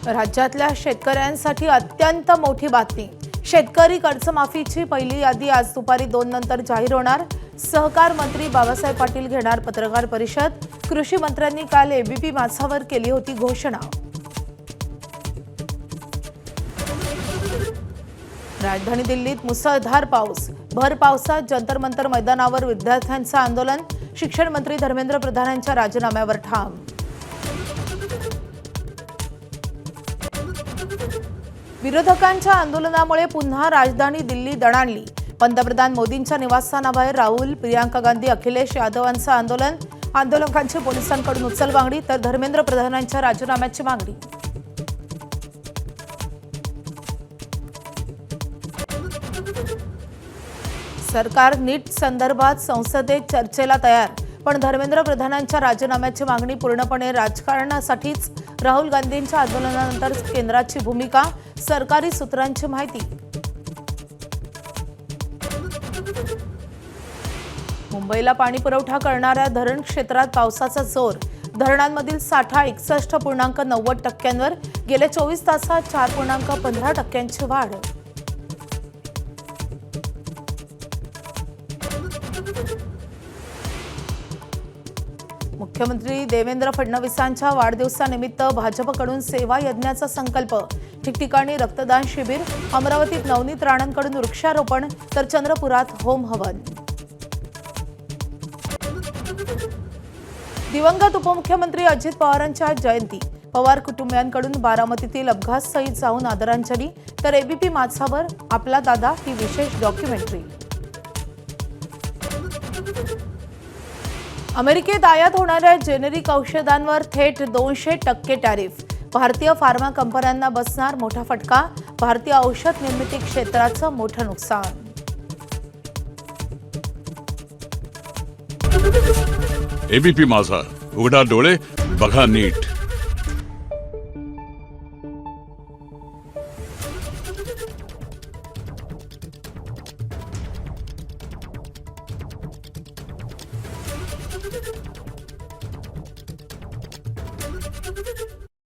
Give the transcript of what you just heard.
राज्यातल्या शेतकऱ्यांसाठी अत्यंत मोठी बातमी। शेतकरी कर्जमाफीची पहिली यादी आज दुपारी 2 नंतर जाहीर होणार। सहकार मंत्री बाबासाहेब पाटील घेणार पत्रकार परिषद। कृषी मंत्र्यांनी काल एबीपी माझावर केली होती घोषणा। राजधानी दिल्लीत मुसळधार पाऊस। भर पावसात जंतर मंतर मैदानावर विद्यार्थ्यांचं आंदोलन। शिक्षण मंत्री धर्मेंद्र प्रधानांच्या राजीनाम्यावर ठाम। विरोधकांच्या आंदोलनामुळे पुन्हा राजधानी दिल्ली दणाणली। पंतप्रधान मोदींच्या निवासस्थानाबाहेर राहुल, प्रियांका गांधी, अखिलेश यादवांचं आंदोलन। आंदोलकांची पोलिसांकडून उचलबांगडी तर धर्मेंद्र प्रधानांच्या राजीनाम्याची मागणी। सरकार नीट संदर्भात संसदेत चर्चेला तयार, पण धर्मेंद्र प्रधानांच्या राजीनाम्याची मागणी पूर्णपणे राजकारणासाठीच। राहुल गांधींच्या आंदोलनानंतर केंद्राची भूमिका। सरकारी सूत्रांची माहिती। मुंबईला पाणी पुरवठा करणाऱ्या धरण क्षेत्रात पावसाचा जोर। धरणांमधील साठा 61.90%वर। गेल्या 24 तासात 4.15% वाढ। मुख्यमंत्री देवेंद्र फडणवीसांच्या वाढदिवसानिमित्त भाजपकडून सेवा यज्ञाचा संकल्प। ठिकठिकाणी रक्तदान शिबिर। अमरावतीत नवनीत राणांकडून वृक्षारोपण तर चंद्रपुरात होम हवन। दिवंगत उपमुख्यमंत्री अजित पवारांच्या जयंती। पवार कुटुंबियांकडून बारामतीतील अपघातस्थळी जाऊन आदरांजली तर एबीपी माझावर आपला दादा ही विशेष डॉक्युमेंटरी। अमेरिकेत आयात होणाऱ्या जेनेरिक औषधांवर थेट 200% टॅरिफ। भारतीय फार्मा कंपन्यांना बसणार मोठा फटका। भारतीय औषध निर्मिती क्षेत्राचं मोठं नुकसान। एबीपी माझा, उघडा डोळे बघा नीट।